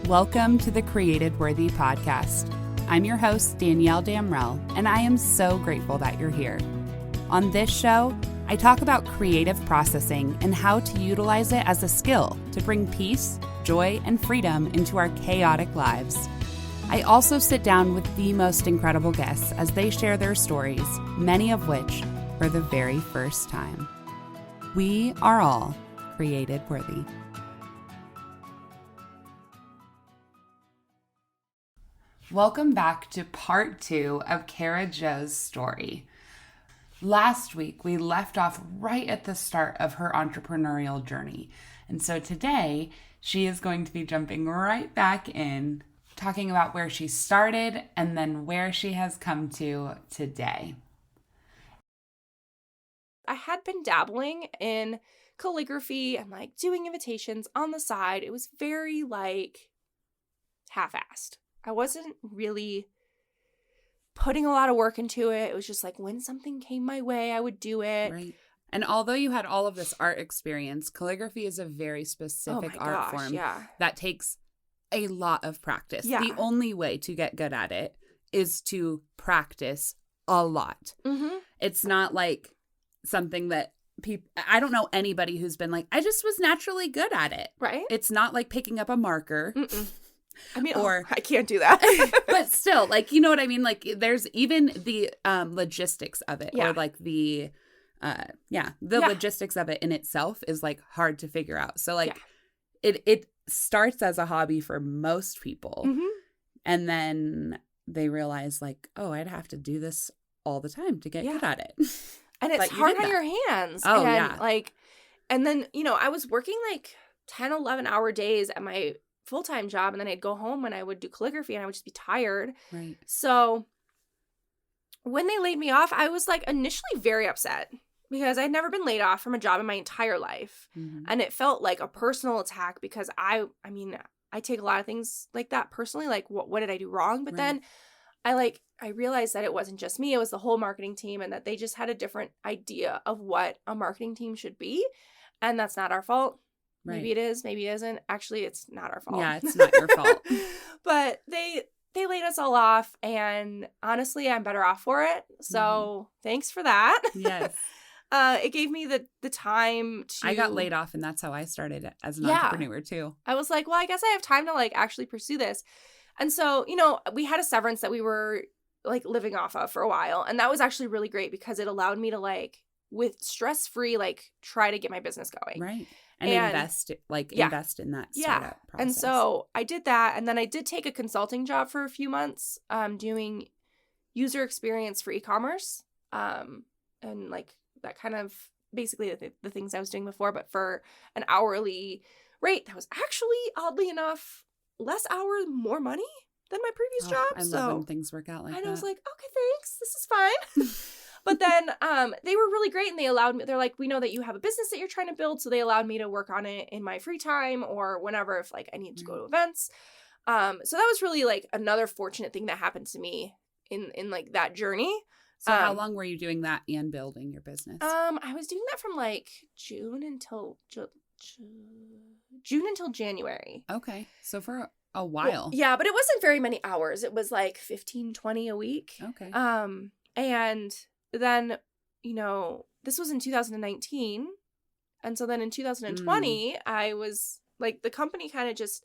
Welcome to the Created Worthy podcast. I'm your host, Danielle Damrell, and I am so grateful that you're here. On this show, I talk about creative processing and how to utilize it as a skill to bring peace, joy, and freedom into our chaotic lives. I also sit down with the most incredible guests as they share their stories, many of which for the very first time. We are all created worthy. Welcome back to part 2 of Cara Jo's story. Last week, we left off right at the start of her entrepreneurial journey. And so today, she is going to be jumping right back in, talking about where she started and then where she has come to today. I had been dabbling in calligraphy and doing invitations on the side. It was very half-assed. I wasn't really putting a lot of work into it. It was just when something came my way, I would do it. Right. And although you had all of this art experience, calligraphy is a very specific art form that takes a lot of practice. Yeah. The only way to get good at it is to practice a lot. Mm-hmm. It's not like something that I don't know anybody who's been I just was naturally good at it. Right. It's not like picking up a marker. Mm-mm. Or I can't do that. But still, you know what I mean? There's even the logistics of it, yeah. or the logistics of it in itself is hard to figure out. So it starts as a hobby for most people, mm-hmm. and then they realize I'd have to do this all the time to get good at it. And it's hard on your hands. Oh, and, yeah. And then, I was working 10, 11-hour days at my full-time job, and then I'd go home and I would do calligraphy and I would just be tired. Right. So when they laid me off, I was initially very upset because I'd never been laid off from a job in my entire life. Mm-hmm. And it felt like a personal attack because I take a lot of things like that personally, what did I do wrong? But right. then I realized that it wasn't just me, it was the whole marketing team, and that they just had a different idea of what a marketing team should be. And that's not our fault. Right. Maybe it is, maybe it isn't. Actually, it's not our fault. Yeah, it's not your fault. But they laid us all off, and honestly, I'm better off for it. So thanks for that. Yes. It gave me the time to... I got laid off, and that's how I started as an entrepreneur too. I was well, I guess I have time to actually pursue this. And so, we had a severance that we were living off of for a while. And that was actually really great because it allowed me to with stress-free, try to get my business going. Right. And invest in that startup process. And so I did that. And then I did take a consulting job for a few months, doing user experience for e-commerce. And that kind of basically the things I was doing before, but for an hourly rate that was actually, oddly enough, less hours, more money than my previous job. I love when things work out like that. And I was okay, thanks. This is fine. But then they were really great, and they allowed me, they're we know that you have a business that you're trying to build, so they allowed me to work on it in my free time or whenever if I needed to go to events. So that was really another fortunate thing that happened to me in that journey. So how long were you doing that and building your business? I was doing that from June until January. Okay. So for a while. Well, yeah, but it wasn't very many hours. It was 15, 20 a week. Okay. And then, this was in 2019. And so then in 2020, I was the company kind of just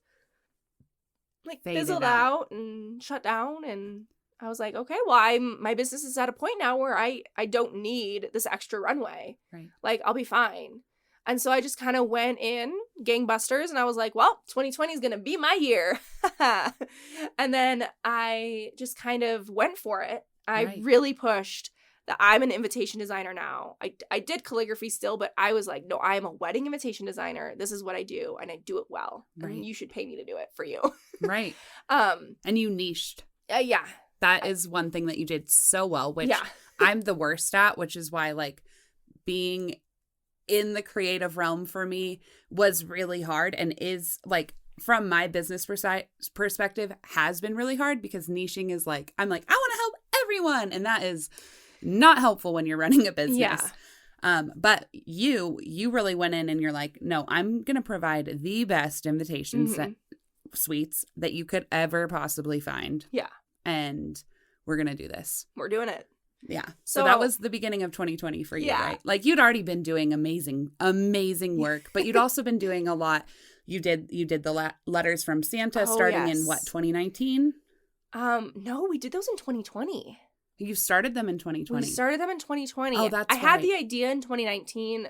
fizzled out and shut down. And I was okay, well, my business is at a point now where I don't need this extra runway. Right. I'll be fine. And so I just kind of went in gangbusters, and I was well, 2020 is going to be my year. And then I just kind of went for it. I really pushed that I'm an invitation designer now. I did calligraphy still, but I was no, I am a wedding invitation designer. This is what I do, and I do it well. Right. And you should pay me to do it for you. Right. And you niched. Yeah. That is one thing that you did so well, which I'm the worst at, which is why being in the creative realm for me was really hard, and is from my business perspective has been really hard because niching is I'm I want to help everyone, and that is not helpful when you're running a business. Yeah. But you really went in and you're no, I'm going to provide the best invitations suites that you could ever possibly find. Yeah. And we're going to do this. We're doing it. Yeah. So that was the beginning of 2020 for you, right? Like you'd already been doing amazing work, but you'd also been doing a lot. You did the letters from Santa starting in what, 2019? No, we did those in 2020. You started them in 2020. We started them in 2020. Oh, that's I had the idea in 2019.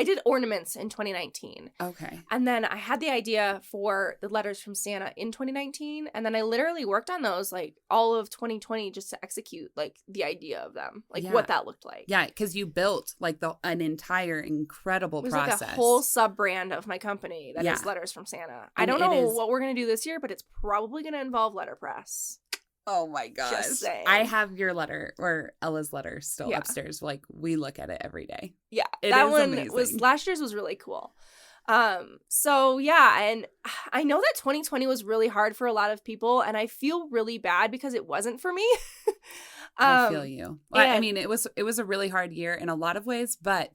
I did ornaments in 2019. Okay. And then I had the idea for the letters from Santa in 2019. And then I literally worked on those like all of 2020 just to execute like the idea of them, like what that looked like. Yeah, because you built like an entire incredible process. Like a whole sub-brand of my company that is Letters from Santa. I don't know what we're going to do this year, but it's probably going to involve letterpress. Oh my gosh. Just saying. I have your letter or Ella's letter still upstairs. Like we look at it every day. Yeah. That one amazing. Last year's was really cool. So yeah, and I know that 2020 was really hard for a lot of people and I feel really bad because it wasn't for me. I feel you. Well, I mean, it was a really hard year in a lot of ways, but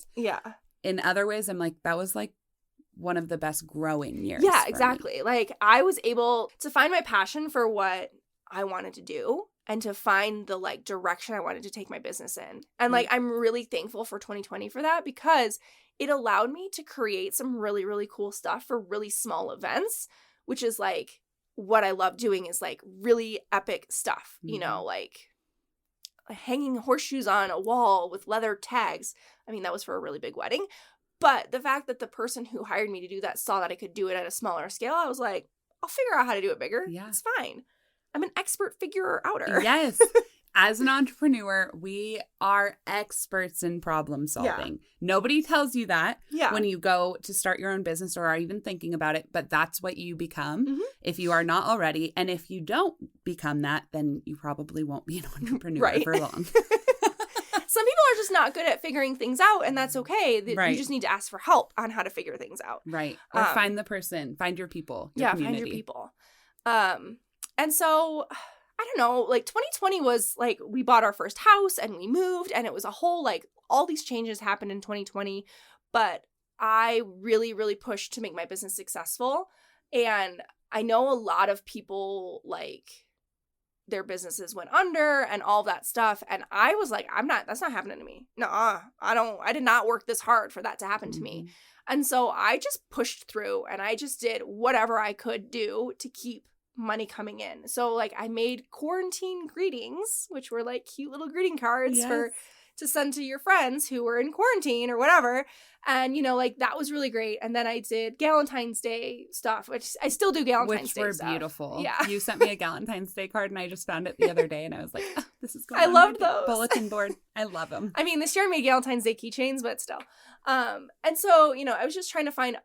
in other ways I'm like, that was like one of the best growing years. Yeah, exactly. Like I was able to find my passion for what I wanted to do and to find the like direction I wanted to take my business in. And like I'm really thankful for 2020 for that because it allowed me to create some really, really cool stuff for really small events, which is like what I love doing is like really epic stuff, you know, like hanging horseshoes on a wall with leather tags. I mean, that was for a really big wedding. But the fact that the person who hired me to do that saw that I could do it at a smaller scale, I was like, I'll figure out how to do it bigger. Yeah. It's fine. I'm an expert figure outer. Yes. As an entrepreneur, we are experts in problem solving. Yeah. Nobody tells you that when you go to start your own business or are even thinking about it, but that's what you become if you are not already. And if you don't become that, then you probably won't be an entrepreneur for long. Some people are just not good at figuring things out, and that's okay. You just need to ask for help on how to figure things out. Right. Or find the person, find your people, your community. Find your people. And so, I don't know, like 2020 was like, we bought our first house and we moved and it was a whole, like all these changes happened in 2020, but I really, really pushed to make my business successful. And I know a lot of people like their businesses went under and all that stuff. And I was like, that's not happening to me. Nuh-uh, I did not work this hard for that to happen to me. And so I just pushed through and I just did whatever I could do to keep money coming in. So like I made quarantine greetings, which were like cute little greeting cards to send to your friends who were in quarantine or whatever. And, you know, like that was really great. And then I did Galentine's Day stuff, which I still do Galentine's Day stuff. Which were beautiful. Yeah. You sent me a Galentine's Day card and I just found it the other day and I was like, oh, this is going I love those. Bulletin board. I love them. I mean, this year I made Galentine's Day keychains, but still. And so, you know, I was just trying to find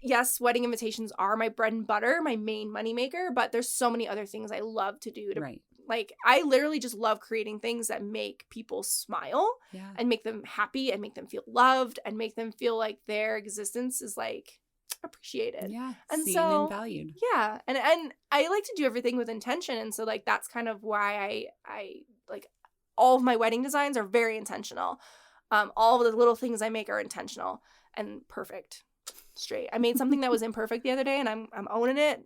yes, wedding invitations are my bread and butter, my main moneymaker, but there's so many other things I love to do. Like, I literally just love creating things that make people smile and make them happy and make them feel loved and make them feel like their existence is, like, appreciated. Yeah, and seen and valued. Yeah, and I like to do everything with intention, and so, like, that's kind of why I like, all of my wedding designs are very intentional. All of the little things I make are intentional and perfect. Straight. I made something that was imperfect the other day and I'm owning it.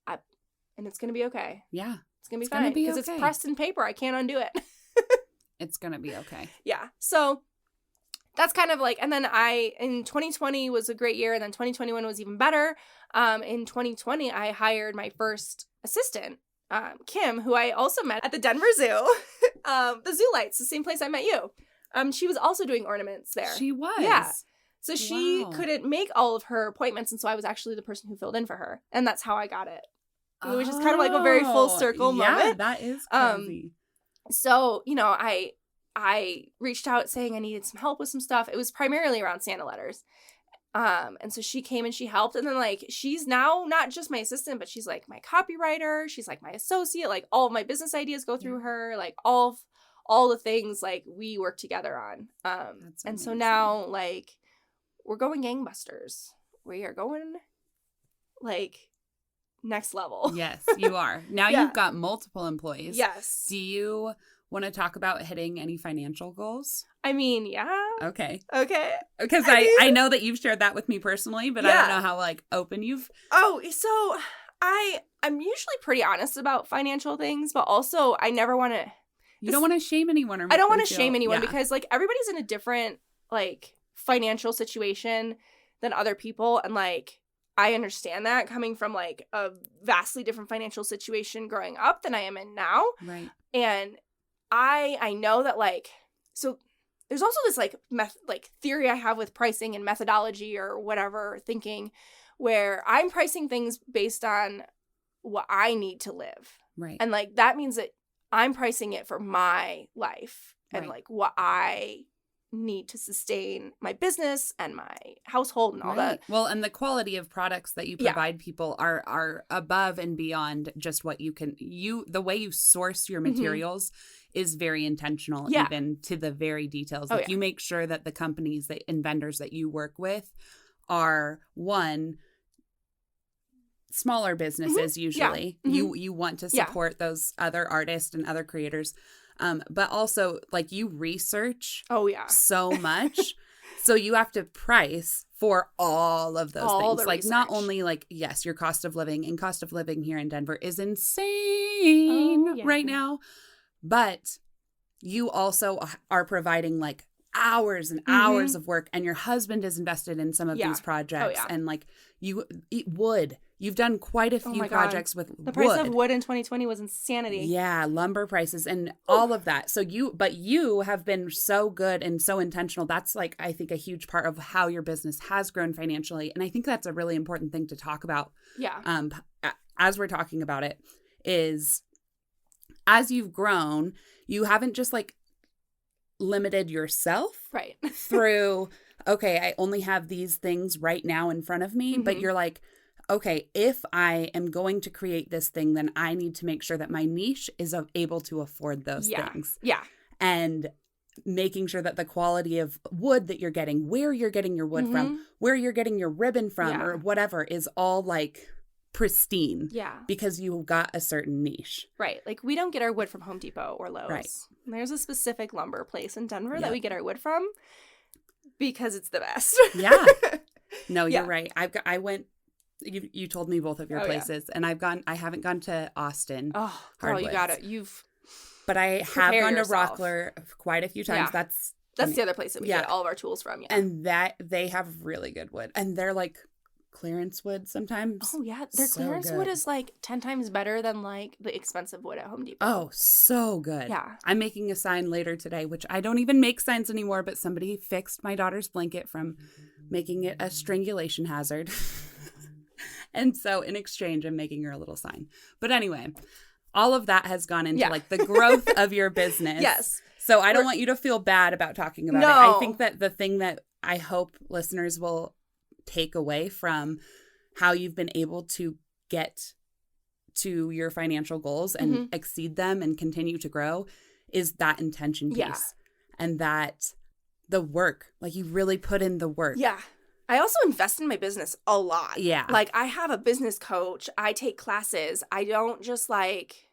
And it's going to be okay. Yeah. It's going to be fine because it's pressed in paper. I can't undo it. It's going to be okay. Yeah. So that's kind of like, and then in 2020 was a great year. And then 2021 was even better. In 2020, I hired my first assistant, Kim, who I also met at the Denver Zoo. The Zoo Lights, the same place I met you. She was also doing ornaments there. She was. Yeah. So she couldn't make all of her appointments, and so I was actually the person who filled in for her, and that's how I got it. Which is kind of like a very full circle moment. Yeah, that is crazy. So, you know, I reached out saying I needed some help with some stuff. It was primarily around Santa letters. And so she came and she helped, and then like she's now not just my assistant, but she's like my copywriter. She's like my associate. Like all of my business ideas go through her. Like all the things like we work together on. And so now like we're going gangbusters. We are going like next level. Yes, you are. Now you've got multiple employees. Yes. Do you want to talk about hitting any financial goals? I mean, yeah. Okay. Okay. Because I know that you've shared that with me personally, but I don't know how, like, open you've... Oh, so I'm usually pretty honest about financial things, but also I never want to... You don't want to shame anyone. Or I don't want to shame anyone because, like, everybody's in a different, like, financial situation than other people. And, like, I understand that coming from, like, a vastly different financial situation growing up than I am in now. Right. And I know that, like, so there's also this, like, theory I have with pricing and methodology or whatever thinking where I'm pricing things based on what I need to live. Right. And, like, that means that I'm pricing it for my life and, like, what I need to sustain my business and my household and all that. Well, and the quality of products that you provide people are above and beyond just what you can. The way you source your materials is very intentional, even to the very details. Like, you make sure that the companies and vendors that you work with are, one, smaller businesses usually. You want to support those other artists and other creators. But also, like, you research so much. So you have to price for all of those things. Like, research. Not only, like, yes, your cost of living, and cost of living here in Denver is insane right now. But you also are providing, like, hours and hours of work, and your husband is invested in some of these projects. And, like, you eat wood. You've done quite a few projects with wood. The price of wood in 2020 was insanity. Yeah, lumber prices and all of that. So you have been so good and so intentional. That's, like, I think a huge part of how your business has grown financially. And I think that's a really important thing to talk about. Yeah. As we're talking about it, is as you've grown, you haven't just, like, limited yourself through, okay, I only have these things right now in front of me, but you're like, okay, if I am going to create this thing, then I need to make sure that my niche is able to afford those things. Yeah. And making sure that the quality of wood that you're getting, where you're getting your wood from, where you're getting your ribbon from, or whatever, is all, like, pristine. Yeah. Because you got a certain niche. Right. Like, we don't get our wood from Home Depot or Lowe's. Right. There's a specific lumber place in Denver that we get our wood from because it's the best. Yeah. No, you're right. I went... You told me both of your places, and I haven't gone to Austin. Oh, girl, you got it. But I have gone to Rockler quite a few times. Yeah. That's the other place that we get all of our tools from. Yeah. And that they have really good wood, and they're, like, clearance wood sometimes. Oh yeah, their clearance wood is, like, 10 times better than, like, the expensive wood at Home Depot. Oh, so good. Yeah. I'm making a sign later today, which I don't even make signs anymore, but somebody fixed my daughter's blanket from making it a strangulation hazard. And so in exchange, I'm making her a little sign. But anyway, all of that has gone into like the growth of your business. Yes. So I don't want you to feel bad about talking about it. I think that the thing that I hope listeners will take away from how you've been able to get to your financial goals and exceed them and continue to grow is that intention piece. And that the work, like, you really put in the work. Yeah. I also invest in my business a lot. Yeah. Like, I have a business coach. I take classes. I don't just, like,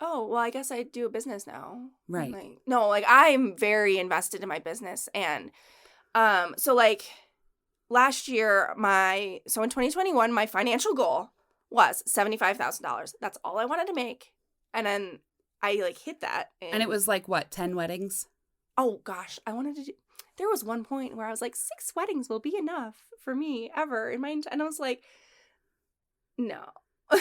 oh, well, I guess I do a business now. Right. Like, no, like, I'm very invested in my business. And so, like, last year, in 2021, my financial goal was $75,000. That's all I wanted to make. And then I, like, hit that. And it was, like, what, 10 weddings? Oh, gosh. There was one point where I was like, 6 weddings will be enough for me ever in my, and I was like, no.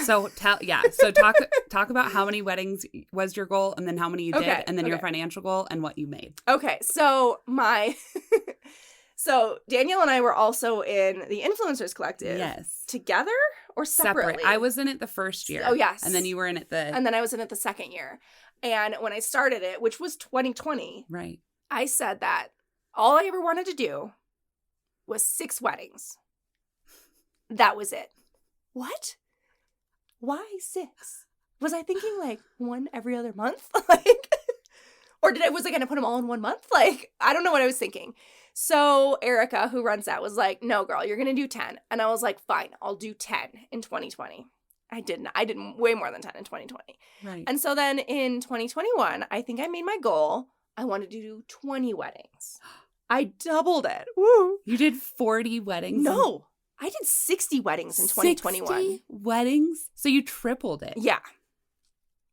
So talk about how many weddings was your goal, and then how many you did, and then your financial goal and what you made. Okay, so so Daniel and I were also in the Influencers Collective. Yes. Together or separately? Separate. I was in it the first year. Oh, yes. And then you were in it and then I was in it the second year. And when I started it, which was 2020, right, I said that all I ever wanted to do was 6 weddings. That was it. What? Why 6? Was I thinking, like, 1 every other month? Like, or was I going to put them all in 1 month? Like, I don't know what I was thinking. So Erica, who runs that, was like, no, girl, you're going to do 10. And I was like, fine, I'll do 10 in 2020. I did way more than 10 in 2020. Right. And so then in 2021, I think I made my goal I wanted to do 20 weddings. I doubled it. Woo. You did 40 weddings? No. I did 60 weddings in 2021. 60 weddings? So you tripled it. Yeah.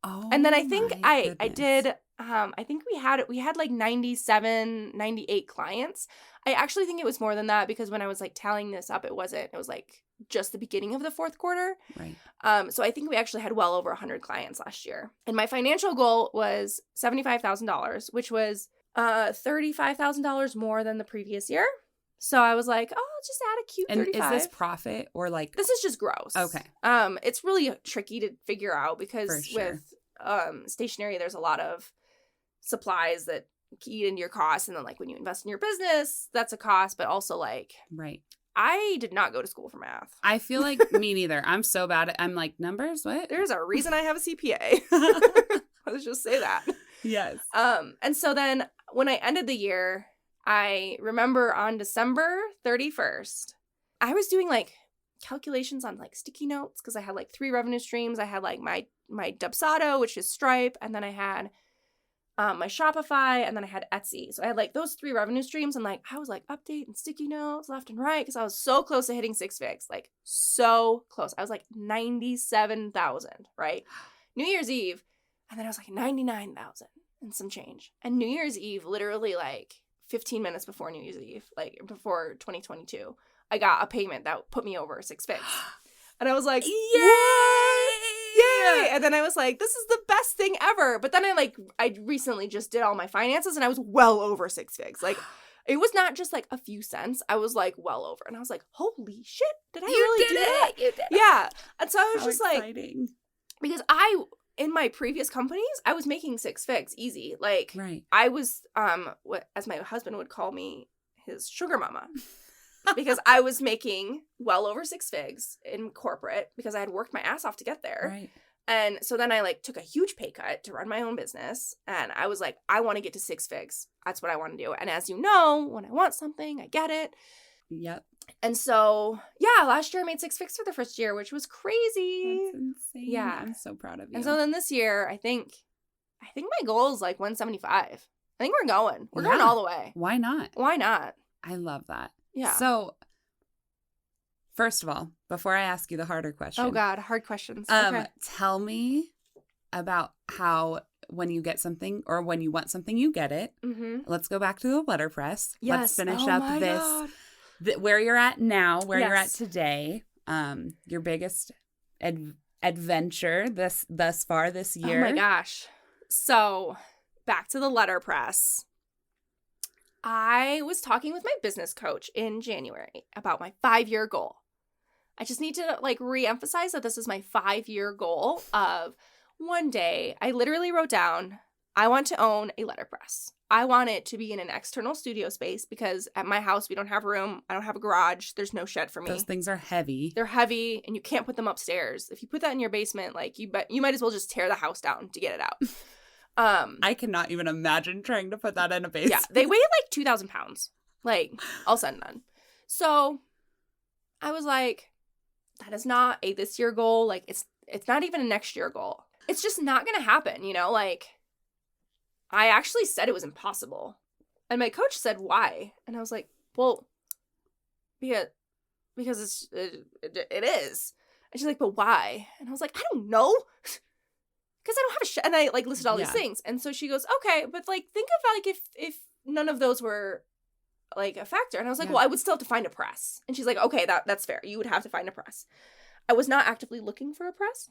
Oh, and then I think I goodness. did, I think we had like 97, 98 clients. I actually think it was more than that because when I was like tallying this up, it wasn't. It was like just the beginning of the fourth quarter. Right. So I think we actually had well over 100 clients last year. And my financial goal was $75,000, which was $35,000 more than the previous year. So I was like, oh, I'll just add a cute 35. And is this profit or like? This is just gross. Okay. It's really tricky to figure out because For sure. with stationery, there's a lot of supplies that eat into your costs. And then like when you invest in your business, that's a cost. But also like, right. I did not go to school for math. I feel like me neither. I'm so bad at, I'm like, numbers? What? There's a reason I have a CPA. Let's just say that. Yes. And so then when I ended the year, I remember on December 31st, I was doing like calculations on like sticky notes because I had like 3 revenue streams. I had like my Dubsado, which is Stripe, and then I had my Shopify, and then I had Etsy. So I had like those 3 revenue streams, and like I was like updating sticky notes left and right because I was so close to hitting 6 figs, like so close. I was like 97,000, right? New Year's Eve, and then I was like 99,000 and some change. And New Year's Eve, literally like 15 minutes before New Year's Eve, like before 2022, I got a payment that put me over 6 figs. And I was like, yay! Yay! And then I was like, this is the best thing ever. But then I recently just did all my finances and I was well over 6 figs. Like, it was not just like a few cents. I was like well over. And I was like, holy shit, did I really do that? You did it. Yeah. And so I was How just exciting. like, because in my previous companies, I was making 6 figs easy. Like, right. I was, what as my husband would call me, his sugar mama. Because I was making well over 6 figs in corporate because I had worked my ass off to get there. Right. And so then I like took a huge pay cut to run my own business. And I was like, I want to get to 6 figs. That's what I want to do. And as you know, when I want something, I get it. Yep. And so, yeah, last year I made 6 figs for the first year, which was crazy. That's insane. Yeah. I'm so proud of you. And so then this year, I think my goal is like 175. I think we're going. We're going all the way. Why not? Why not? I love that. Yeah. So, first of all, before I ask you the harder question. Oh, God. Hard questions. Okay. Tell me about how when you get something or when you want something, you get it. Mm-hmm. Let's go back to the letterpress. Yes. Let's finish oh up this. Where you're at now, where you're at Yes. today. Your biggest adventure thus far this year. Oh, my gosh. So, back to the letterpress. I was talking with my business coach in January about my 5-year goal. I just need to like reemphasize that this is my 5-year goal of one day. I literally wrote down, I want to own a letterpress. I want it to be in an external studio space because at my house, we don't have room. I don't have a garage. There's no shed for me. Those things are heavy. They're heavy and you can't put them upstairs. If you put that in your basement, like you might as well just tear the house down to get it out. I cannot even imagine trying to put that in a basement. Yeah, they weigh like 2,000 pounds. Like, all said and done. So I was like, that is not a this year goal. Like, it's not even a next year goal. It's just not going to happen, you know? Like, I actually said it was impossible. And my coach said, why? And I was like, well, because it is. And she's like, but why? And I was like, I don't know. Because I don't have a and I like listed all these things. And so she goes, okay, but like think of like if none of those were like a factor. And I was like, well, I would still have to find a press. And she's like, okay, that's fair. You would have to find a press. I was not actively looking for a press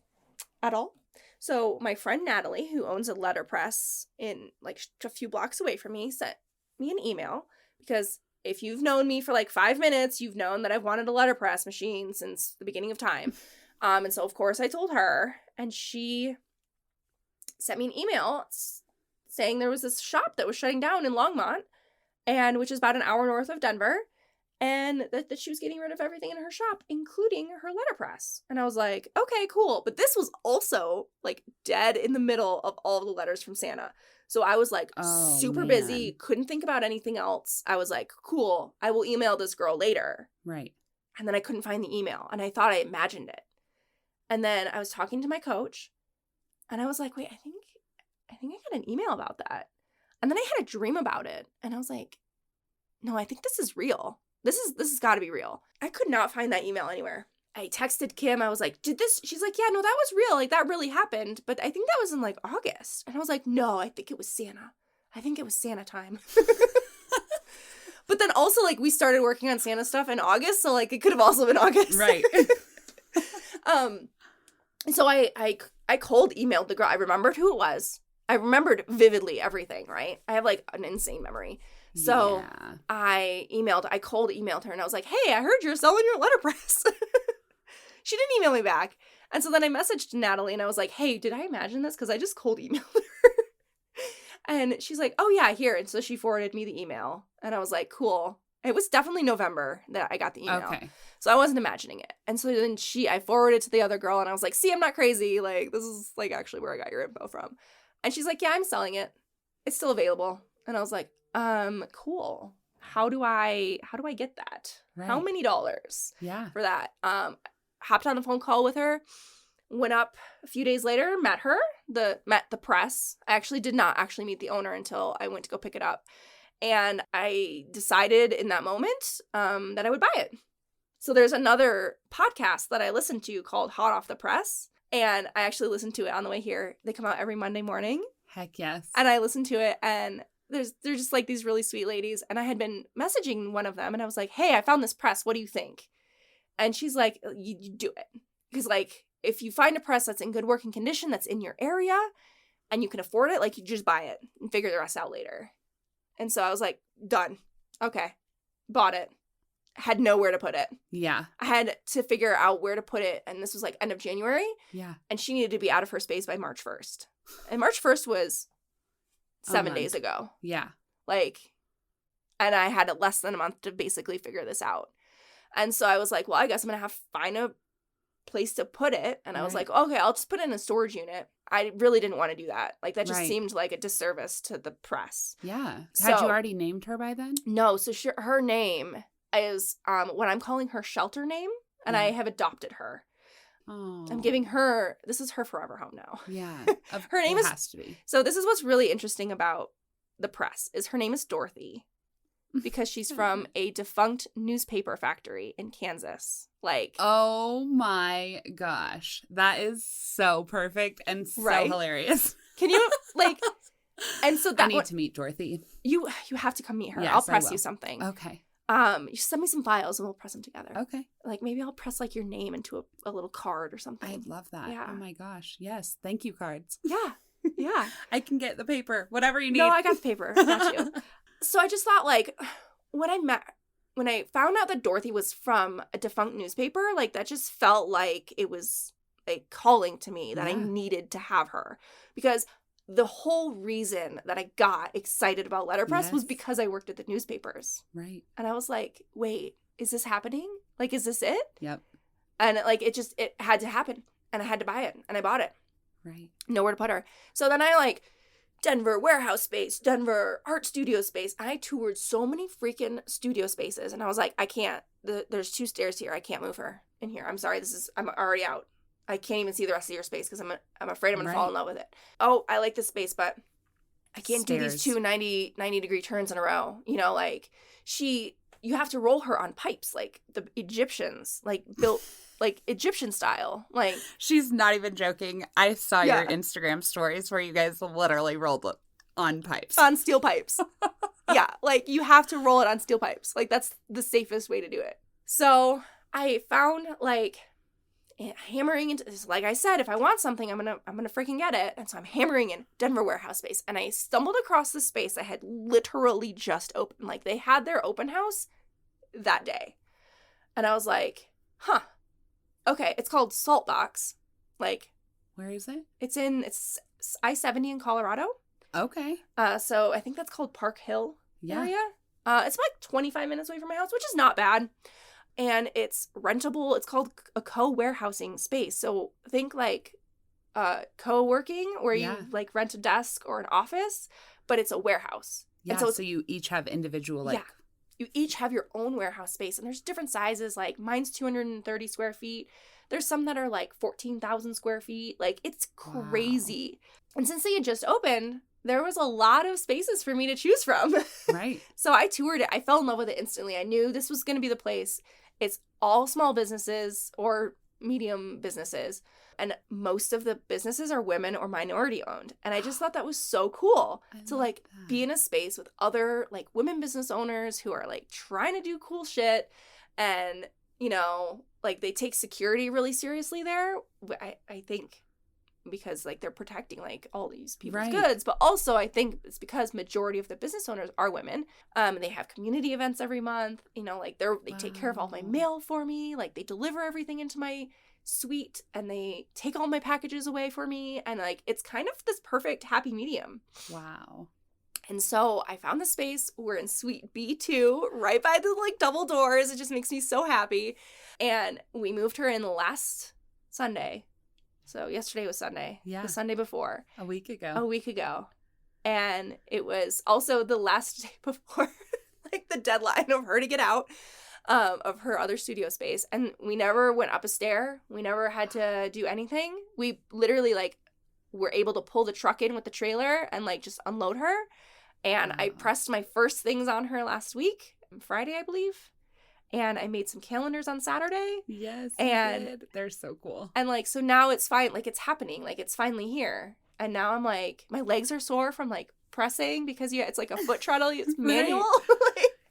at all. So my friend Natalie, who owns a letterpress in like a few blocks away from me, sent me an email because if you've known me for like 5 minutes, you've known that I've wanted a letterpress machine since the beginning of time. And so of course I told her, and she sent me an email saying there was this shop that was shutting down in Longmont, and which is about an hour north of Denver, and that she was getting rid of everything in her shop, including her letterpress. And I was like, okay, cool. But this was also like dead in the middle of all the letters from Santa. So I was like super busy, couldn't think about anything else. I was like, cool, I will email this girl later. Right. And then I couldn't find the email, and I thought I imagined it. And then I was talking to my coach, and I was like, wait, I think I got an email about that. And then I had a dream about it. And I was like, no, I think this is real. This has got to be real. I could not find that email anywhere. I texted Kim. I was like, did this? She's like, yeah, no, that was real. Like, that really happened. But I think that was in like August. And I was like, no, I think it was Santa. I think it was Santa time. But then also, like, we started working on Santa stuff in August. So, like, it could have also been August. Right. So I cold emailed the girl. I remembered who it was. I remembered vividly everything, right? I have, like, an insane memory. So I cold emailed her, and I was like, hey, I heard you're selling your letterpress. She didn't email me back. And so then I messaged Natalie, and I was like, hey, did I imagine this? Because I just cold emailed her. And she's like, oh, yeah, here. And so she forwarded me the email. And I was like, cool. It was definitely November that I got the email. Okay. So I wasn't imagining it. And so then I forwarded to the other girl, and I was like, see, I'm not crazy. Like, this is, like, actually where I got your info from. And she's like, yeah, I'm selling it. It's still available. And I was like, cool. How do I get that? Right. How many dollars? Yeah. For that? Hopped on a phone call with her, went up a few days later, met the press. I actually did not actually meet the owner until I went to go pick it up. And I decided in that moment that I would buy it. So there's another podcast that I listen to called Hot Off the Press. And I actually listened to it on the way here. They come out every Monday morning. Heck yes. And I listened to it, and they're just like these really sweet ladies. And I had been messaging one of them, and I was like, hey, I found this press. What do you think? And she's like, you do it. Because, like, if you find a press that's in good working condition, that's in your area, and you can afford it, like, you just buy it and figure the rest out later. And so I was like, done. Okay. Bought it. Had nowhere to put it. Yeah. I had to figure out where to put it. And this was like end of January. Yeah. And she needed to be out of her space by March 1st. And March 1st was 7 days ago. Yeah. Like, and I had less than a month to basically figure this out. And so I was like, well, I guess I'm going to have to find a place to put it. And I was like, okay, I'll just put it in a storage unit. I really didn't want to do that. Like, that just seemed like a disservice to the press. Yeah. Had you already named her by then? No. So her name is what I'm calling her shelter name. And I have adopted her. Oh. I'm giving her, this is her forever home now. Yeah. Her name has to be. So this is what's really interesting about the press is her name is Dorothy. Because she's from a defunct newspaper factory in Kansas. Like, oh my gosh. That is so perfect and so hilarious. Can you, like, and so that I need to meet Dorothy. You have to come meet her. Yes, I'll press you something. Okay. You send me some files and we'll press them together. Okay. Like, maybe I'll press, like, your name into a little card or something. I'd love that. Yeah. Oh my gosh. Yes. Thank you, cards. Yeah. Yeah. I can get the paper. Whatever you need. No, I got the paper. Got you. So I just thought, like, when I found out that Dorothy was from a defunct newspaper, like, that just felt like it was like calling to me that I needed to have her. Because the whole reason that I got excited about letterpress was because I worked at the newspapers. Right. And I was like, wait, is this happening? Like, is this it? Yep. And it had to happen. And I had to buy it. And I bought it. Right. Nowhere to put her. So then I, like, Denver warehouse space, Denver art studio space. I toured so many freaking studio spaces. And I was like, I can't. There's 2 stairs here. I can't move her in here. I'm sorry. I'm already out. I can't even see the rest of your space because I'm afraid I'm going to fall in love with it. Oh, I like this space, but I can't do these 2 90-degree turns in a row. You know, like, you have to roll her on pipes like the Egyptians, like, built like Egyptian style. Like, she's not even joking. I saw your Instagram stories where you guys literally rolled it on pipes. On steel pipes. Yeah, like, you have to roll it on steel pipes. Like, that's the safest way to do it. So I found, like, hammering into this. Like I said, if I want something, I'm gonna freaking get it. And so I'm hammering in Denver warehouse space, and I stumbled across this space that had literally just opened. Like, they had their open house that day, and I was like, huh, okay. It's called Salt Docks. Like, where is it? It's I-70 in Colorado. Okay. So I think that's called Park Hill area. It's like 25 minutes away from my house, which is not bad. And it's rentable. It's called a co-warehousing space. So think like co-working where you like rent a desk or an office, but it's a warehouse. Yeah, and so you each have individual like... Yeah, you each have your own warehouse space. And there's different sizes. Like, mine's 230 square feet. There's some that are like 14,000 square feet. Like, it's crazy. Wow. And since they had just opened, there was a lot of spaces for me to choose from. Right. So I toured it. I fell in love with it instantly. I knew this was going to be the place. It's all small businesses or medium businesses. And most of the businesses are women or minority owned. And I just thought that was so cool to like be in a space with other like women business owners who are like trying to do cool shit. And, you know, like they take security really seriously there. I think because like they're protecting like all these people's goods, but also I think it's because majority of the business owners are women. They have community events every month, you know, like they take care of all my mail for me, like they deliver everything into my suite and they take all my packages away for me, and like it's kind of this perfect happy medium. Wow. And so I found the space. We're in suite B2, right by the like double doors. It just makes me so happy. And we moved her in last Sunday. So yesterday was Sunday. Yeah. The Sunday before. A week ago. And it was also the last day before like the deadline of her to get out of her other studio space. And we never went up a stair. We never had to do anything. We literally like were able to pull the truck in with the trailer and like just unload her. And I pressed my first things on her last week, Friday, I believe. And I made some calendars on Saturday. Yes, and you did. They're so cool. And like, so now it's fine. Like it's happening. Like it's finally here. And now I'm like, my legs are sore from like pressing because it's like a foot treadle. It's manual.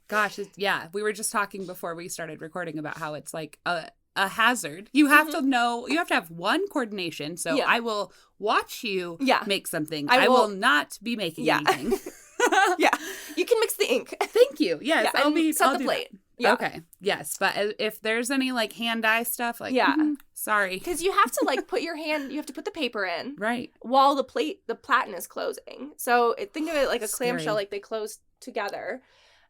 Gosh, we were just talking before we started recording about how it's like a hazard. You have to know, you have to have one coordination. So I will watch you make something. I will not be making anything. You can mix the ink. Thank you. Yes, I'll set the plate. Yeah. Okay. Yes, but if there's any like hand-eye stuff, like sorry, because you have to like you have to put the paper in while the platen is closing. So think of it like a clamshell, like they close together,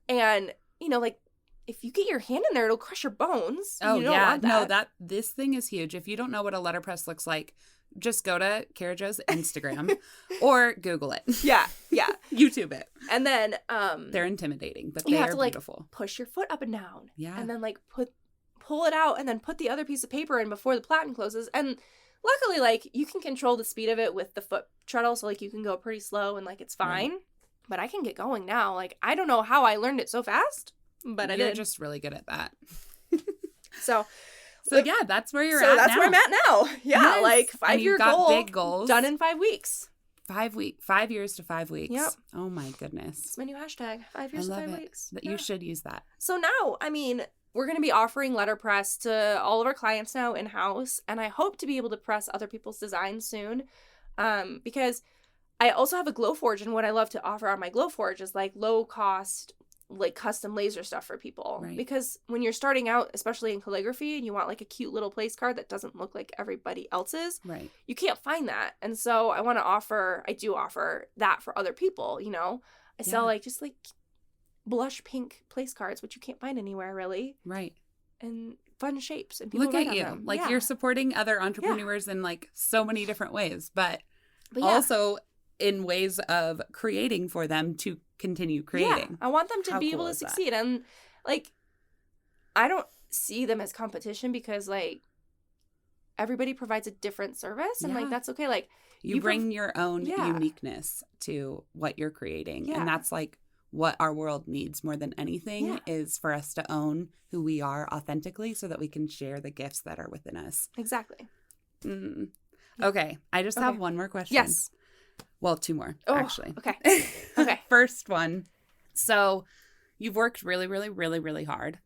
and you know, like if you get your hand in there, it'll crush your bones. Oh, you don't want that. No, this thing is huge. If you don't know what a letterpress looks like, just go to Cara Jo's Instagram or Google it. Yeah. YouTube it. And then they're intimidating, but they are beautiful. Like push your foot up and down. Yeah. And then like pull it out and then put the other piece of paper in before the platen closes. And luckily like you can control the speed of it with the foot treadle, so like you can go pretty slow and like it's fine. Right. But I can get going now. Like I don't know how I learned it so fast, but I did. You're just really good at that. So yeah, that's where you're at now. So that's where I'm at now. Yeah, yes. Like 5-year goal. Big goals. Done in 5 weeks. 5 years to 5 weeks. Yep. Oh my goodness. It's my new hashtag. 5 years to 5 weeks. You should use that. So now, I mean, we're going to be offering letterpress to all of our clients now in-house, and I hope to be able to press other people's designs soon, because I also have a Glowforge, and what I love to offer on my Glowforge is like low cost, like custom laser stuff for people. Right. Because when you're starting out, especially in calligraphy, and you want like a cute little place card that doesn't look like everybody else's, right, you can't find that. And so I do offer that for other people, you know. I sell like just like blush pink place cards, which you can't find anywhere really. Right. And fun shapes, and people look at you. Them. Like you're supporting other entrepreneurs in like so many different ways, but also in ways of creating for them to continue creating. Yeah, I want them to be able to succeed. That? And like, I don't see them as competition because like everybody provides a different service, and like that's okay. Like you bring your own uniqueness to what you're creating, and that's like what our world needs more than anything is for us to own who we are authentically, so that we can share the gifts that are within us. Exactly. Okay, I just have one more question. Yes. Well, 2 more, actually. Okay. First one. So you've worked really, really, really, really hard.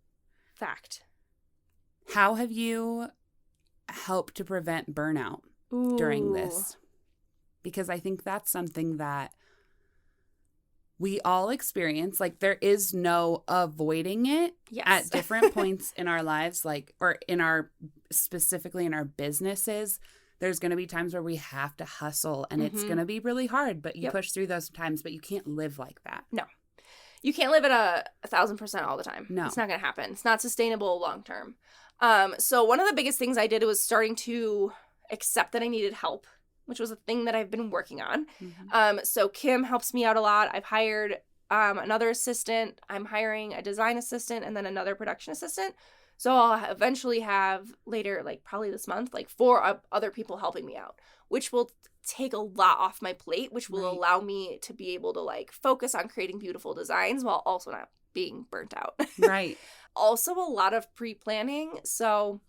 Fact. How have you helped to prevent burnout during this? Because I think that's something that we all experience. Like there is no avoiding it at different points in our lives, like, or specifically in our businesses. There's going to be times where we have to hustle, and it's going to be really hard, but you push through those times, but you can't live like that. No. You can't live at 1,000% all the time. No. It's not going to happen. It's not sustainable long term. So one of the biggest things I did was starting to accept that I needed help, which was a thing that I've been working on. So Kim helps me out a lot. I've hired another assistant. I'm hiring a design assistant and then another production assistant. So I'll eventually have later, like probably this month, like 4 other people helping me out, which will take a lot off my plate, which will allow me to be able to like focus on creating beautiful designs while also not being burnt out. Right. Also a lot of pre-planning. So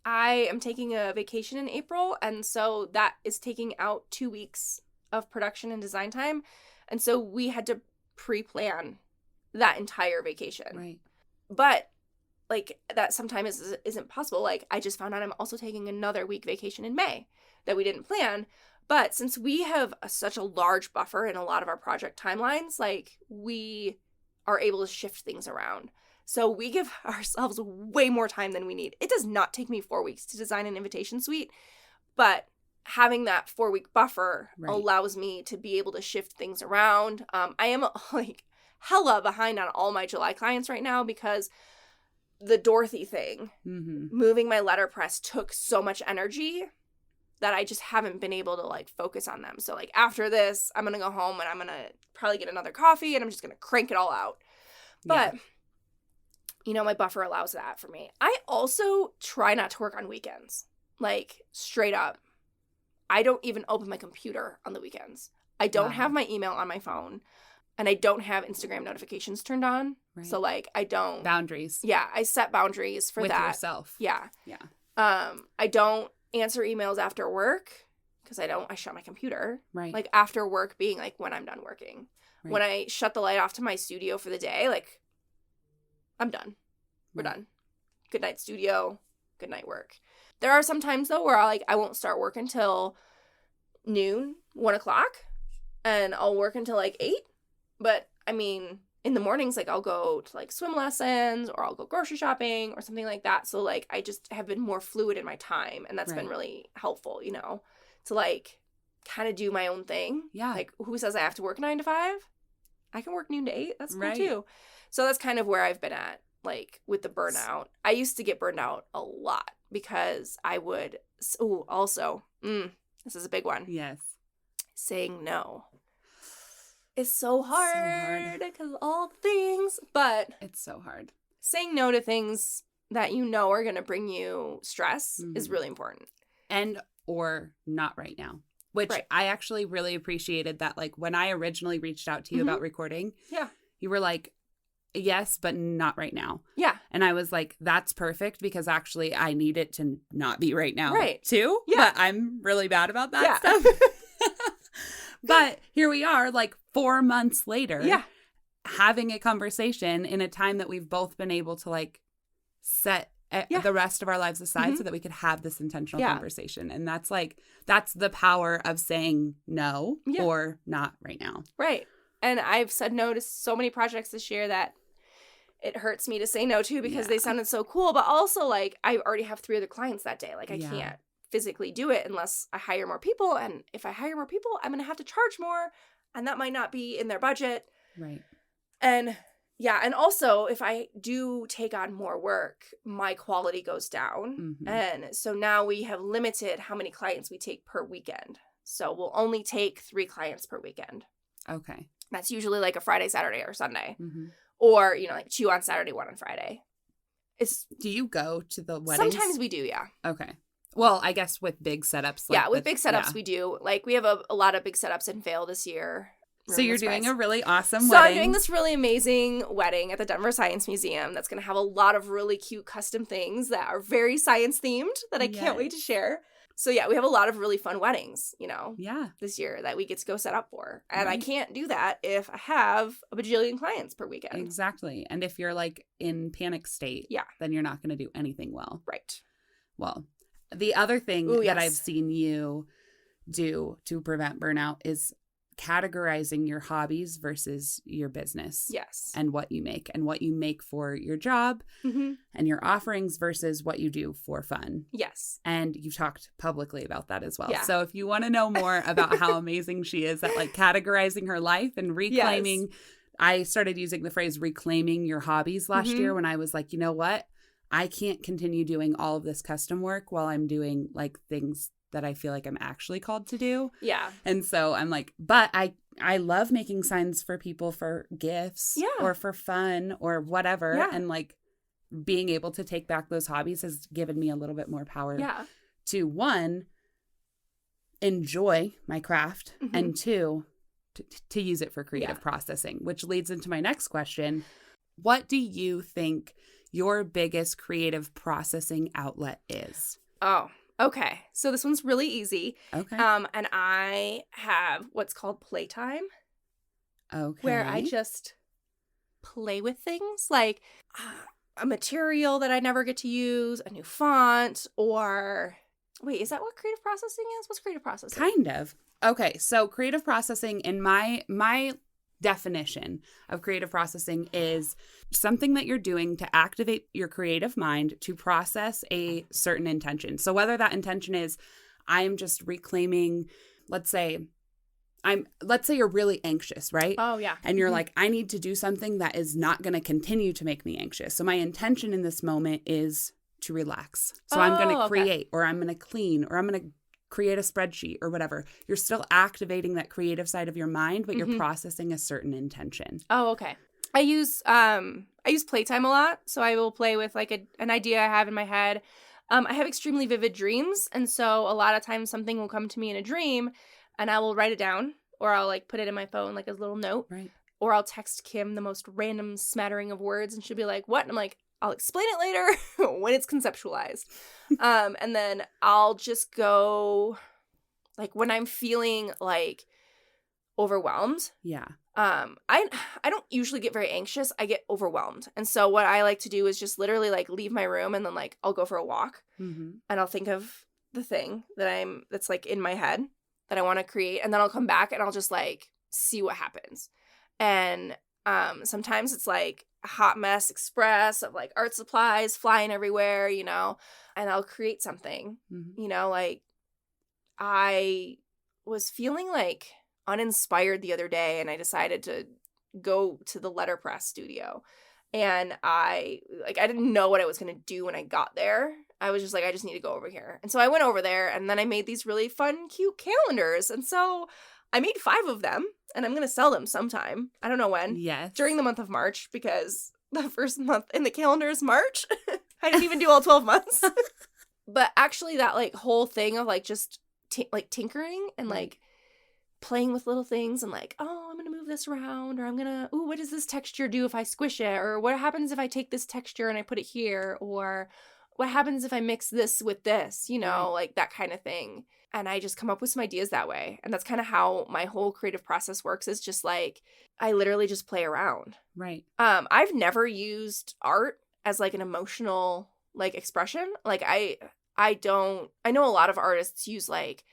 I am taking a vacation in April, and so that is taking out 2 weeks of production and design time. And so we had to pre-plan that entire vacation. Right. But like that sometimes isn't possible. Like I just found out I'm also taking another week vacation in May that we didn't plan. But since we have such a large buffer in a lot of our project timelines, like we are able to shift things around. So we give ourselves way more time than we need. It does not take me 4 weeks to design an invitation suite, but having that 4-week buffer allows me to be able to shift things around. I am like hella behind on all my July clients right now because the Dorothy thing, moving my letterpress took so much energy that I just haven't been able to like focus on them. So like after this, I'm going to go home and I'm going to probably get another coffee and I'm just going to crank it all out. But, you know, my buffer allows that for me. I also try not to work on weekends, like straight up. I don't even open my computer on the weekends. I don't have my email on my phone. And I don't have Instagram notifications turned on. Right. So, like, I don't... Boundaries. Yeah, I set boundaries for with that. With yourself. Yeah. Yeah. I don't answer emails after work because I shut my computer. Right. Like, after work being, like, when I'm done working. Right. When I shut the light off to my studio for the day, like, I'm done. We're done. Good night, studio. Good night, work. There are some times, though, where I won't start work until noon, 1 o'clock. And I'll work until, like, 8. But, I mean, in the mornings, like, I'll go to, like, swim lessons or I'll go grocery shopping or something like that. So, like, I just have been more fluid in my time. And that's been really helpful, you know, to, like, kind of do my own thing. Yeah. Like, who says I have to work 9 to 5? I can work noon to 8. That's cool, too. So that's kind of where I've been at, like, with the burnout. I used to get burned out a lot because I would, this is a big one. Yes. Saying no. It's so hard because all the things, but it's so hard. Saying no to things that you know are going to bring you stress is really important. And or not right now, which I actually really appreciated that. Like when I originally reached out to you about recording, you were like, yes, but not right now. Yeah. And I was like, that's perfect because actually I need it to not be right now too. Yeah. But I'm really bad about that stuff. But here we are, like 4 months later, having a conversation in a time that we've both been able to like set the rest of our lives aside so that we could have this intentional conversation. And that's the power of saying no or not right now. Right. And I've said no to so many projects this year that it hurts me to say no to because they sounded so cool. But also like I already have 3 other clients that day. Like I can't physically do it unless I hire more people. And if I hire more people, I'm going to have to charge more. And that might not be in their budget. Right. And and also if I do take on more work, my quality goes down. And so now we have limited how many clients we take per weekend. So we'll only take 3 clients per weekend. Okay. That's usually like a Friday, Saturday, or Sunday. Or, you know, like 2 on Saturday, 1 on Friday. Do you go to the weddings? Sometimes we do, yeah. Okay. Well, I guess with big setups. Like with big setups we do. Like we have a lot of big setups in Vail this year. So you're doing a really awesome wedding. So I'm doing this really amazing wedding at the Denver Science Museum that's going to have a lot of really cute custom things that are very science themed that I can't wait to share. So yeah, we have a lot of really fun weddings, you know, this year that we get to go set up for. And I can't do that if I have a bajillion clients per weekend. Exactly. And if you're like in panic state, then you're not going to do anything well. Right. Well, the other thing that I've seen you do to prevent burnout is categorizing your hobbies versus your business. Yes. And what you make for your job and your offerings versus what you do for fun. Yes. And you've talked publicly about that as well. Yeah. So if you want to know more about how amazing she is at like categorizing her life and reclaiming, I started using the phrase reclaiming your hobbies last year when I was like, you know what? I can't continue doing all of this custom work while I'm doing like things that I feel like I'm actually called to do. Yeah. And so I'm like, but I love making signs for people for gifts or for fun or whatever. Yeah. And like, being able to take back those hobbies has given me a little bit more power to, one, enjoy my craft, and two, to use it for creative processing, which leads into my next question. What do you think your biggest creative processing outlet is? Oh, okay. So this one's really easy. Okay. And I have what's called playtime. Okay. Where I just play with things like a material that I never get to use, a new font, or wait, is that what creative processing is? What's creative processing? Kind of. Okay, so creative processing, in my definition of creative processing, is something that you're doing to activate your creative mind to process a certain intention. So whether that intention is, I'm just reclaiming, let's say you're really anxious, right? Oh, yeah. And you're like, I need to do something that is not going to continue to make me anxious. So my intention in this moment is to relax. So I'm going to create, or I'm going to clean, or I'm going to create a spreadsheet or whatever. You're still activating that creative side of your mind, but you're processing a certain intention. Oh, okay. I use playtime a lot. So I will play with like an idea I have in my head. I have extremely vivid dreams. And so a lot of times something will come to me in a dream and I will write it down, or I'll like put it in my phone, like a little note. Right. Or I'll text Kim the most random smattering of words and she'll be like, what? And I'm like, I'll explain it later when it's conceptualized. And then I'll just go, like, when I'm feeling, like, overwhelmed. Yeah. I don't usually get very anxious. I get overwhelmed. And so what I like to do is just literally, like, leave my room and then, like, I'll go for a walk. And I'll think of the thing that's, like, in my head that I want to create. And then I'll come back and I'll just, like, see what happens. And sometimes it's, like, a hot mess express of like art supplies flying everywhere, you know, and I'll create something, you know, like I was feeling like uninspired the other day and I decided to go to the letterpress studio and I didn't know what I was going to do when I got there. I was just like, I just need to go over here. And so I went over there and then I made these really fun, cute calendars. And so I made 5 of them and I'm going to sell them sometime. I don't know when. Yes. During the month of March, because the first month in the calendar is March. I didn't even do all 12 months. But actually that like whole thing of like just like tinkering and like playing with little things and like, oh, I'm going to move this around, or I'm going to, ooh, what does this texture do if I squish it? Or what happens if I take this texture and I put it here? Or what happens if I mix this with this, you know, like that kind of thing. And I just come up with some ideas that way. And that's kind of how my whole creative process works, is just like, I literally just play around. Right. I've never used art as like an emotional like expression. Like I know a lot of artists use like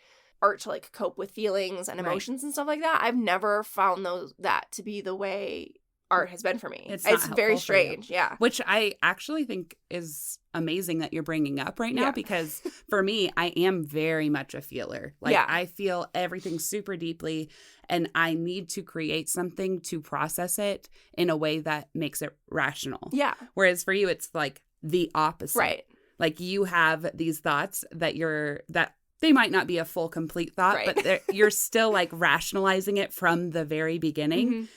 art to like cope with feelings and emotions and stuff like that. I've never found that to be the way art has been for me. It's very strange. Yeah. Which I actually think is amazing that you're bringing up right now, because for me, I am very much a feeler. Like I feel everything super deeply and I need to create something to process it in a way that makes it rational. Yeah. Whereas for you, it's like the opposite. Right. Like you have these thoughts that they might not be a full, complete thought, but you're still like rationalizing it from the very beginning.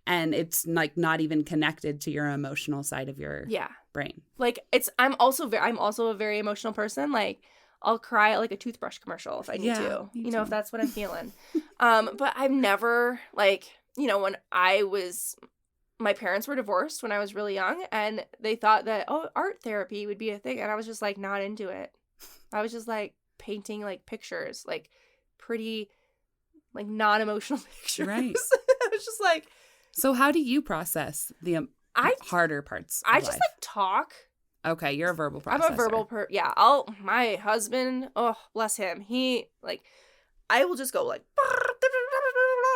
And it's like not even connected to your emotional side of your brain. Like I'm also a very emotional person. Like I'll cry at like a toothbrush commercial if I need to, you know, if that's what I'm feeling. But I've never like, you know, my parents were divorced when I was really young and they thought that, art therapy would be a thing. And I was just like not into it. I was just like painting like pictures, like pretty like non-emotional pictures. Right. I was just like, so how do you process the harder parts of I just life? like talk. Okay, you're a verbal processor. I'm a verbal my husband, oh, bless him. He like, I will just go like,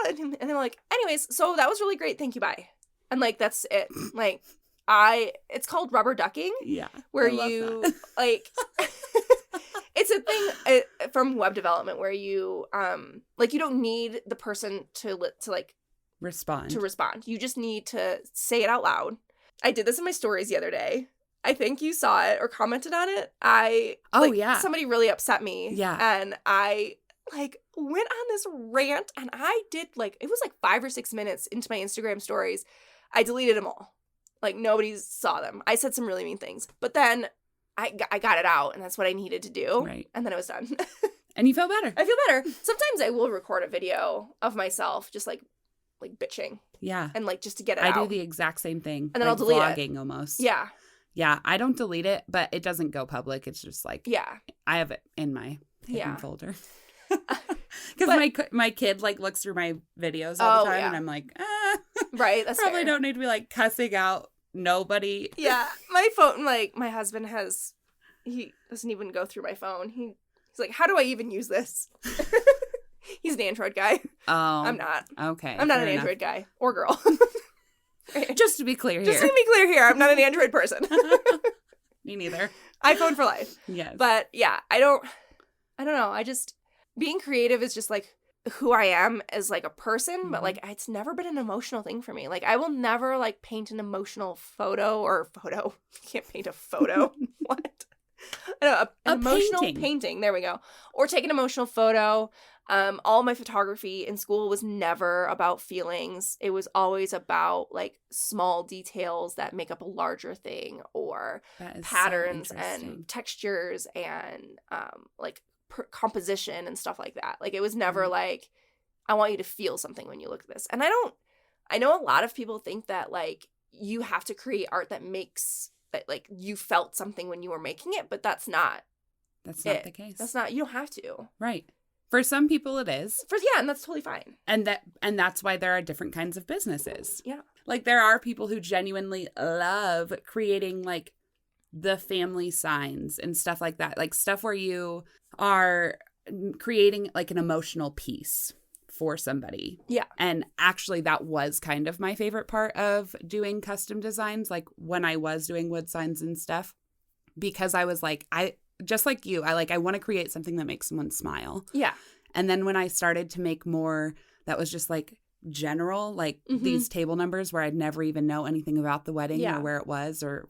and then like, anyways, so that was really great. Thank you. Bye. And like, that's it. Like it's called rubber ducking. Yeah. Where you like, it's a thing from web development where you, like you don't need the person to like, respond. You just need to say it out loud. I did this in my stories the other day. I think you saw it or commented on it. Somebody really upset me. Yeah. And I like went on this rant and I did like, it was like 5 or 6 minutes into my Instagram stories. I deleted them all. Like, nobody saw them. I said some really mean things. But then I got it out, and that's what I needed to do. Right. And then it was done. And you feel better. I feel better. Sometimes I will record a video of myself just, like bitching. Yeah. And, like, just to get it out. I do the exact same thing. And then I'll delete it. Vlogging almost. Yeah. Yeah. I don't delete it, but it doesn't go public. It's just like, yeah, I have it in my hidden folder. Because my kid, like, looks through my videos all the time, and I'm like, right, that's probably fair. don't need to be, like, cussing out nobody. Yeah. My phone, like, my husband he doesn't even go through my phone. He's like, how do I even use this? He's an Android guy. Oh. I'm not. Okay. I'm not an Android guy or girl. Just to be clear here. Just to be clear here, I'm not an Android person. Me neither. iPhone for life. Yes. But yeah, I don't know. Being creative is just like who I am as like a person, but like it's never been an emotional thing for me. Like I will never like paint an emotional photo. You can't paint a photo. What? I don't know, an emotional painting. There we go. Or take an emotional photo. All my photography in school was never about feelings. It was always about like small details that make up a larger thing, or patterns and textures and like composition and stuff like that. Like it was never like, I want you to feel something when you look at this. And I know a lot of people think that like you have to create art that makes that like you felt something when you were making it, but that's not the case. That's not, you don't have to. Right. For some people it is. And that's totally fine. And that's why there are different kinds of businesses. Yeah. Like there are people who genuinely love creating like the family signs and stuff like that. Like stuff where you are creating like an emotional piece for somebody. Yeah. And actually that was kind of my favorite part of doing custom designs, like when I was doing wood signs and stuff, because I was like, just like you, I want to create something that makes someone smile. Yeah. And then when I started to make more that was just like general, like these table numbers where I'd never even know anything about the wedding or where it was, or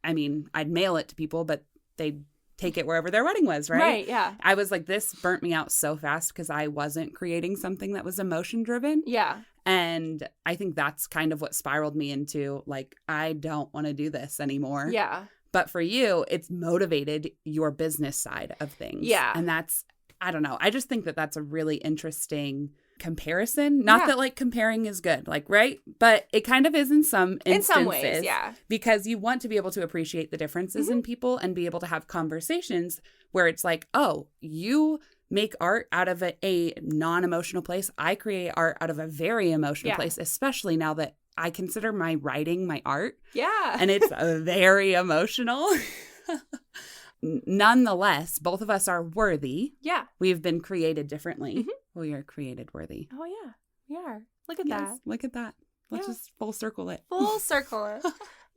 I mean, I'd mail it to people, but they'd take it wherever their wedding was, right? Right, yeah. I was like, this burnt me out so fast because I wasn't creating something that was emotion driven. Yeah. And I think that's kind of what spiraled me into like, I don't want to do this anymore. Yeah. But for you, it's motivated your business side of things. Yeah. And that's, I don't know. I just think that that's a really interesting comparison. Not that like comparing is good, like, right? But it kind of is in some instances. In some ways, yeah. Because you want to be able to appreciate the differences in people and be able to have conversations where it's like, oh, you make art out of a non-emotional place. I create art out of a very emotional place, especially now that I consider my writing my art. Yeah. And it's very emotional. Nonetheless, both of us are worthy. Yeah. We've been created differently. We are created worthy. Oh, yeah. We are. Look at that. Look at that. Let's just full circle it. Full circle it.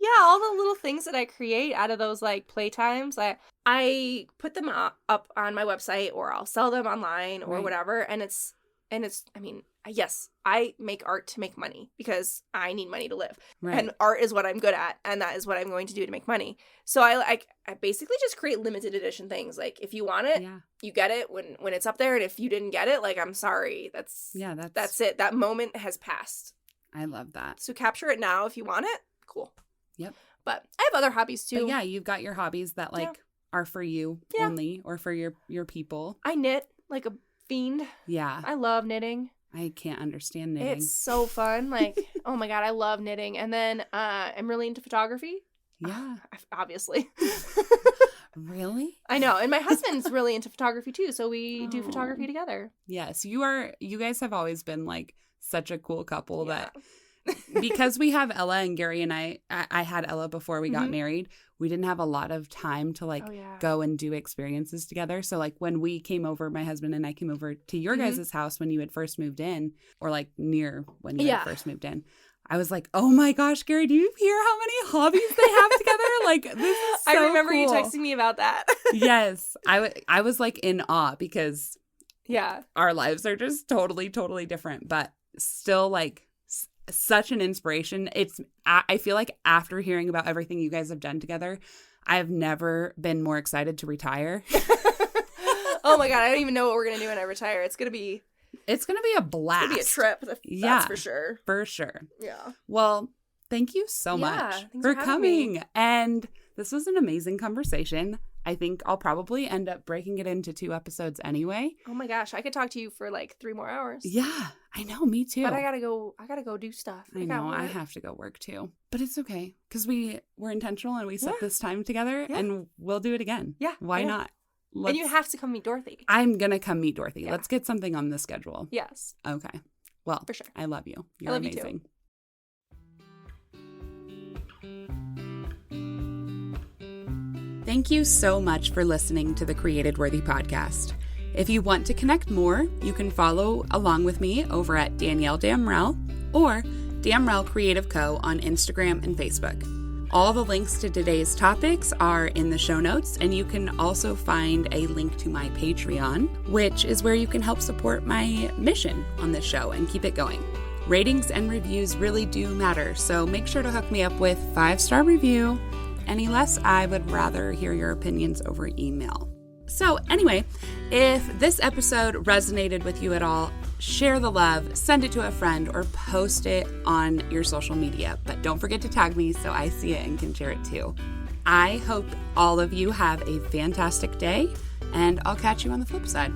Yeah, all the little things that I create out of those like playtimes, I put them up on my website, or I'll sell them online or whatever. And it's, I mean, yes, I make art to make money because I need money to live. Right. And art is what I'm good at, and that is what I'm going to do to make money. So I basically just create limited edition things. Like if you want it, you get it when it's up there, and if you didn't get it, like I'm sorry. That's it. That moment has passed. I love that. So capture it now if you want it. Cool. Yep. But I have other hobbies too. But yeah, you've got your hobbies that like are for you only, or for your people. I knit like a fiend. Yeah. I love knitting. I can't understand knitting. It's so fun. Like, oh my God, I love knitting. And then I'm really into photography. Yeah. Obviously. Really? I know. And my husband's really into photography too. So we do photography together. Yes. You guys have always been like such a cool couple that because we have Ella and Gary, and I had Ella before we got married. We didn't have a lot of time to like go and do experiences together. So like when we came over, my husband and I came over to your guys' house when you had first moved in, or like near when you had first moved in, I was like, oh my gosh, Gary, do you hear how many hobbies they have together? Like, this is so I remember cool. You texting me about that. Yes. I was like in awe because our lives are just totally, totally different, but still like such an inspiration. I feel like after hearing about everything you guys have done together, I have never been more excited to retire. Oh my God, I don't even know what we're going to do when I retire. It's going to be a blast. It's going to be a trip. That's for sure. For sure. Yeah. Well, Thank you so much thanks for having coming. me. And this was an amazing conversation. I think I'll probably end up breaking it into 2 episodes anyway. Oh my gosh, I could talk to you for like 3 more hours. Yeah, I know, me too. But I gotta go do stuff. I know, I have to go work too. But it's okay, because we're intentional and we set this time together, and we'll do it again. Yeah. Why not? And you have to come meet Dorothy. I'm going to come meet Dorothy. Yeah. Let's get something on the schedule. Yes. Okay. Well, for sure. I love you. You're I love amazing. You too. Thank you so much for listening to the Created Worthy podcast. If you want to connect more, you can follow along with me over at Danielle Damrell or Damrell Creative Co. on Instagram and Facebook. All the links to today's topics are in the show notes, and you can also find a link to my Patreon, which is where you can help support my mission on this show and keep it going. Ratings and reviews really do matter, so make sure to hook me up with 5-star review. Any less, I would rather hear your opinions over email. So anyway, if this episode resonated with you at all, share the love, send it to a friend, or post it on your social media. But don't forget to tag me so I see it and can share it too. I hope all of you have a fantastic day, and I'll catch you on the flip side.